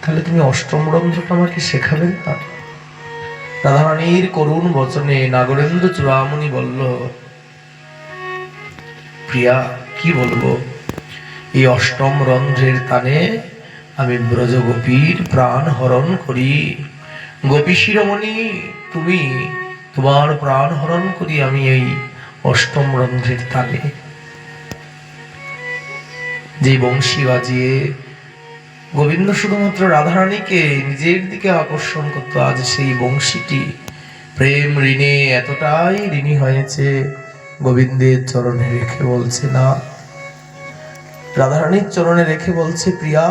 তাহলে তুমি অষ্টম রন্ধ্রটা আমাকে শেখাবে না? রাধারানীর করুণ বচনে নাগরেন্দ্র চূড়ামণি বলল, প্রিয়া কি বলবো, এই অষ্টম রন্ধ্রের টানে আমি ব্রজগোপীর প্রাণ হরণ করি। গোপী শিরোমণি, তুমি তোমার প্রাণ হরণ করি আমি এই অষ্টম রন্ধ্রের টানে। যে বংশী বাজিয়ে গোবিন্দ শুধুমাত্র রাধারানীকে নিজের দিকে আকর্ষণ করত, আজ সেই বংশীটি প্রেম ঋণে এতটাই ঋণী হয়েছে, গোবিন্দের চরণে রেখে বলছে না, রাধারানীর চরণে রেখে বলছে, প্রিয়া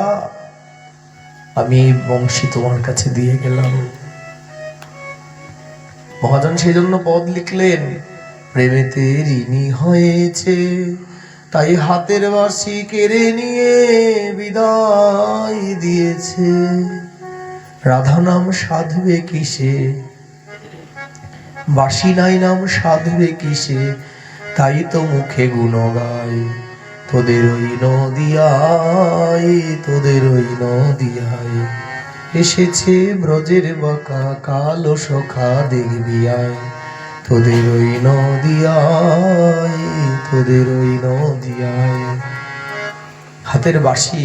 আমি বংশী তোমার কাছে দিয়ে গেলাম। মহাজন সেই জন্য পদ লিখলেন, প্রেমেতে ঋণী হয়েছে তাই হাতের বাঁশি কেড়ে নিয়ে বিদায় দিয়েছে। রাধা নাম সাধবে কিসে, বাঁশি নাই নাম সাধবে কিসে, তাই তো মুখে গুণ গায় তোদের ওই নদিয়ায়, তোদের ওই নদিয়ায় এসেছে ব্রজের বাঁকা কালো সখা দেখবি আয়, তোদের ওই নদিয়ায়, তোদের ওই নদিয়ায়। হাতের বাঁশি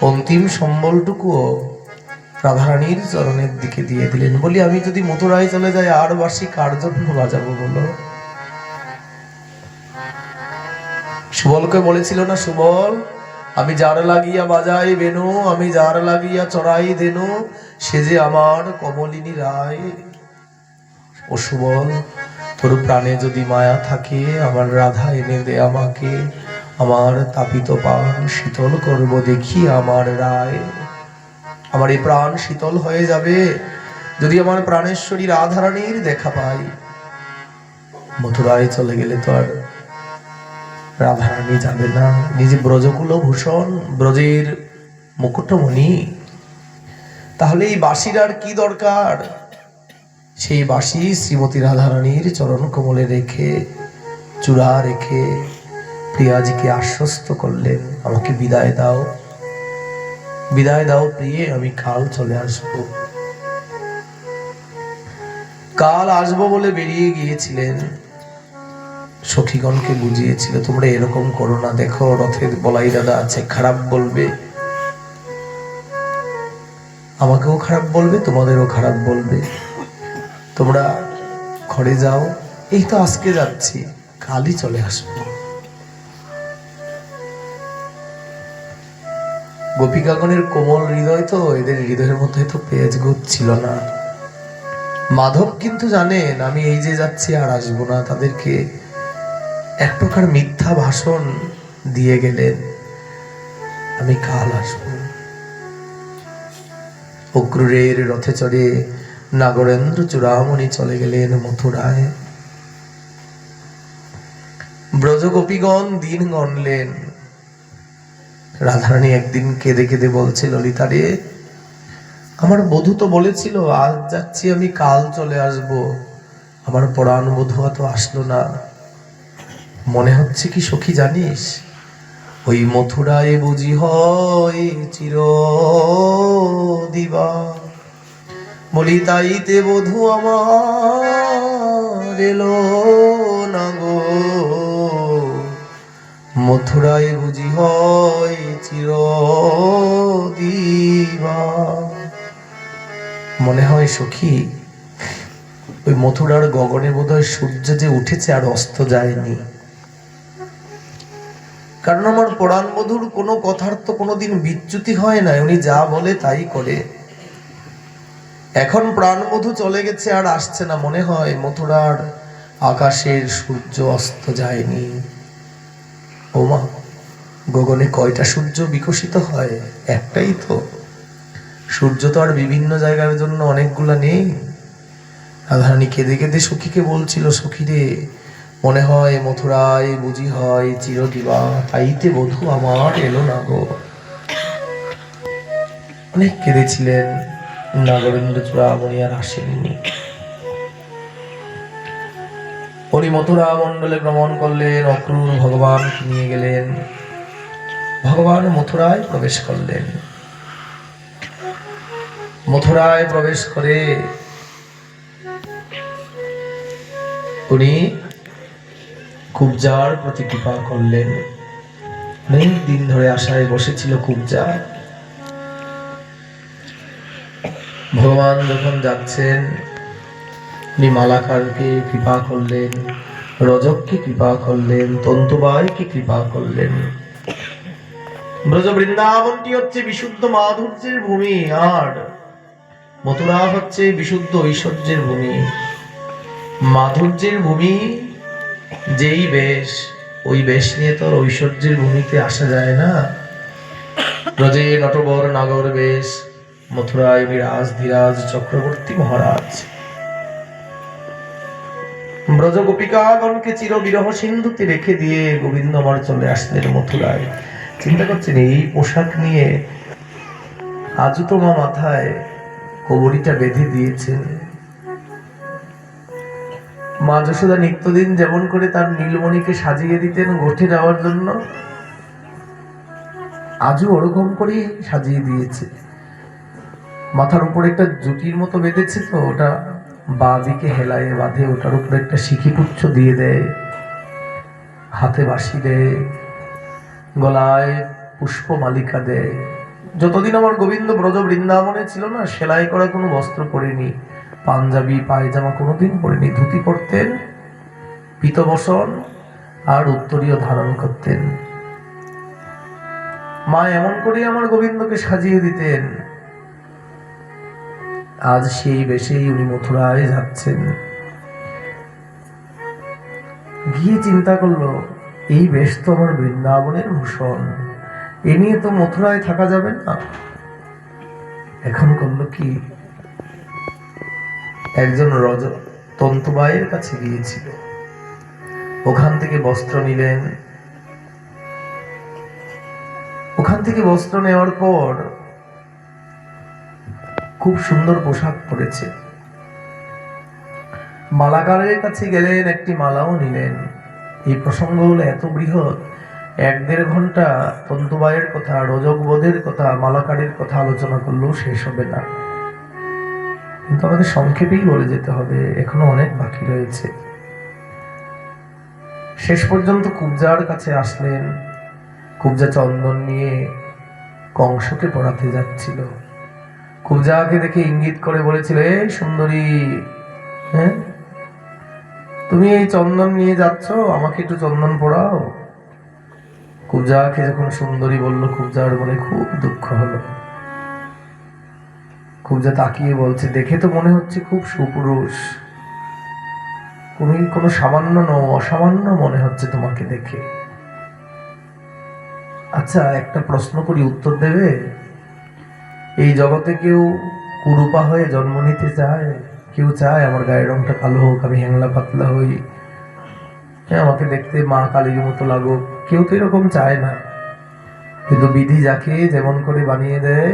অন্তিম সম্বলটুকুও রাধারানীর চরণের দিকে দিয়ে দিলেন। বলি আমি যদি মথুরায় চলে যাই আর বাঁশি কার জন্য বাজাবো বলো? সুবলকে বলেছিল না, সুবল আমি যার লাগিয়া বাজাই বেনু, আমি যার লাগিয়া চড়াই দেনু, সে যে আমার কমলিনী রায়। ও সুবল, তোর প্রাণে যদি মায়া থাকে আমার রাধা এনে দে আমাকে, আমার তাপিত প্রাণ শীতল করব দেখি আমার রায়। আমার এই প্রাণ শীতল হয়ে যাবে যদি আমার প্রাণেশ্বরী রাধারানীর দেখা পাই। মথুরায় চলে গেলে তো আর রাধারানী যাবে না, নিজে ব্রজকুল ভূষণ, ব্রজের মুকুটমণি, তাহলে এই বাঁশির আর কি দরকার? সেই বাঁশি শ্রীমতী রাধারানীর চরণ কমলে রেখে, চূড়া রেখে প্রিয়াজিকে আশ্বস্ত করলেন, আমাকে বিদায় দাও, বিদায় দাও প্রিয়ে, আমি কাল চলে আসব। কাল আসবো বলে বেরিয়ে গিয়েছিলেন, সখীগণকে বুঝিয়েছিল তোমরা এরকম করো না, দেখো রথের বলাই দাদা আছে, খারাপ বলবে, আমাকেও খারাপ বলবে, তোমাদেরও খারাপ বলবে, তোমরা ঘরে যাও, এই তো আজকে যাচ্ছি কালই চলে আসবো। গোপিকাগণের কোমল হৃদয় তো, এদের হৃদয়ের মধ্যে তো পেঁয়াজ গোছ ছিল না। মাধব কিন্তু জানেন আমি এই যে যাচ্ছি আর আসবো না, তাদেরকে এক প্রকার মিথ্যা ভাষণ দিয়ে গেলেন, আমি কাল আসবো। অক্রূরের রথে চড়ে নাগরেন্দ্র চূড়ামণি চলে গেলেন মথুরায়। ব্রজগোপীগণ দিন গণলেন। রাধারানী একদিন কেঁদে কেঁদে বলছে, ললিতা রে, আমার বধূ তো বলেছিল আজ যাচ্ছি আমি কাল চলে আসব, আমার পরাণ বধূ তো আসলো না। মনে হচ্ছে কি সখী জানিস, ওই মথুরায় বুঝি হয় চির দিবা, বলি তাইতে বধূ আমার এলো না গো, মথুরায় বুঝি হয় চির দিবা। মনে হয় সখী ওই মথুরার গগনে বোধহয় সূর্য যে উঠেছে আর অস্ত যায়নি, কারণ আমার পরাণ বধূর কোনো কথার তো কোনোদিন বিচ্যুতি হয় না, উনি যা বলে তাই করে। এখন প্রাণবধূ চলে গেছে আর আসছে না, মনে হয় মথুরার আকাশের সূর্য অস্ত যায়নি। ও মা, গগনে কয়টা সূর্য বিকশিত হয়? একটাই তো। সূর্য তো আর বিভিন্ন জায়গার জন্য অনেকগুলা নেই। রাধারানী কেঁদে কেঁদে সখীকে বলছিল, সখী রে, মনে হয় মথুরায় বুঝি হয় চিরদিবা, তাইতে বধূ আমার এলো না গো। অনেক কেঁদেছিলেন, নাগরেন্দ্র চূড়ামণি আর আসেননি। উনি মথুরা মণ্ডলে ভ্রমণ করলেন, অক্রূর ভগবানকে নিয়ে গেলেন, ভগবান মথুরায় প্রবেশ করলেন। মথুরায় প্রবেশ করে উনি কুব্জার প্রতি কৃপা করলেন। অনেক দিন ধরে আশায় বসেছিল কুব্জা। ভগবান যখন যাচ্ছেন উনি মালাকারকে কৃপা করলেন, রজককে কৃপা করলেন, তন্তুবায়কে কৃপা করলেন। ব্রজ বৃন্দাবনটি হচ্ছে বিশুদ্ধ মাধুর্যের ভূমি, আর মথুরা হচ্ছে বিশুদ্ধ ঐশ্বর্যের ভূমি, মাধুর্যের ভূমি। যেই বেশ, ওই বেশ নিয়ে তো ঐশ্বর্যের ভূমিতে আসা যায় না। ব্রজে নটবর নাগর বেশ, মথুরায় বিরাজ ধীরাজ চক্রবর্তী মহারাজ। ব্রজ গোপিকাগণকে চির বিরহ সিন্ধুতে রেখে দিয়ে গোবিন্দ আমার চলে আসলেন মথুরায়। চিন্তা করছেন এই পোশাক নিয়ে আজও তো মা মাথায় কোবরিটা বেঁধে দিয়েছেন। মা যশোদা নিত্যদিন যেমন করে তার নীলমণিকে সাজিয়ে দিতেন গোঠে যাওয়ার জন্য, আজও ওরকম করে সাজিয়ে দিয়েছে। মাথার উপরে একটা জুটির মতো বেঁধেছে, তো ওটা বাঁ দিকে হেলায় বাঁধে, ওটার উপরে একটা শিখিপুচ্ছ দিয়ে দেয়, হাতে বাঁশি দেয়, গলায় পুষ্প মালিকা দেয়। যতদিন আমার গোবিন্দ ব্রজ বৃন্দাবনে ছিল না, সেলাই করা কোনো বস্ত্র পরেনি, পাঞ্জাবি পায়জামা কোনোদিন পরেনি। ধুতি পরতেন, পীতবসন আর উত্তরীয় ধারণ করতেন। মা এমন করে আমার গোবিন্দকে সাজিয়ে দিতেন। আজ সেই বেশেই উনি মথুরায় যাচ্ছেন। গিয়ে চিন্তা করলো, এই বেশ তো আমার বৃন্দাবনের ভূষণ, এ নিয়ে তো মথুরায় থাকা যাবে না। এখন করলো কি, একজন তন্তুবায়ের কাছে গিয়েছিল, ওখান থেকে বস্ত্র নিলেন। ওখান থেকে বস্ত্র নেওয়ার পর খুব সুন্দর পোশাক পরেছে। মালাকারের কাছে গেলেন, একটি মালাও নিলেন। এই প্রসঙ্গ হলো এত বৃহৎ, 1-1.5 ঘন্টা তন্তুবায়ের কথা, রজকবোধের কথা, মালাকারের কথা আলোচনা করলেও শেষ হবে না। কিন্তু আমাদের সংক্ষেপেই বলে যেতে হবে, এখনো অনেক বাকি রয়েছে। শেষ পর্যন্ত কুব্জার কাছে আসলেন। কুব্জা চন্দন নিয়ে কংসকে পড়াতে যাচ্ছিল। কুব্জাকে দেখে ইঙ্গিত করে বলেছিল, এই সুন্দরী, হ্যাঁ তুমি এই চন্দন নিয়ে যাচ্ছ, আমাকে একটু চন্দন পড়াও। কুব্জাকে যখন সুন্দরী বলল, কুব্জার মনে খুব দুঃখ হলো। কুব্জা তাকিয়ে বলছে, দেখে তো মনে হচ্ছে খুব সুপুরুষ, তুমি কোনো সামান্য নও, অসামান্য মনে হচ্ছে তোমাকে দেখে। আচ্ছা, একটা প্রশ্ন করি, উত্তর দেবে? এই জগতে কেউ কুরূপা হয়ে জন্ম নিতে চায়? কেউ চায় আমার গায়ের রংটা কালো হোক, আমি হ্যাংলা পাতলা হই, আমাকে দেখতে মা কালীর মতো লাগুক? কেউ তো এরকম চায় না। কিন্তু বিধি যাকে যেমন করে বানিয়ে দেয়,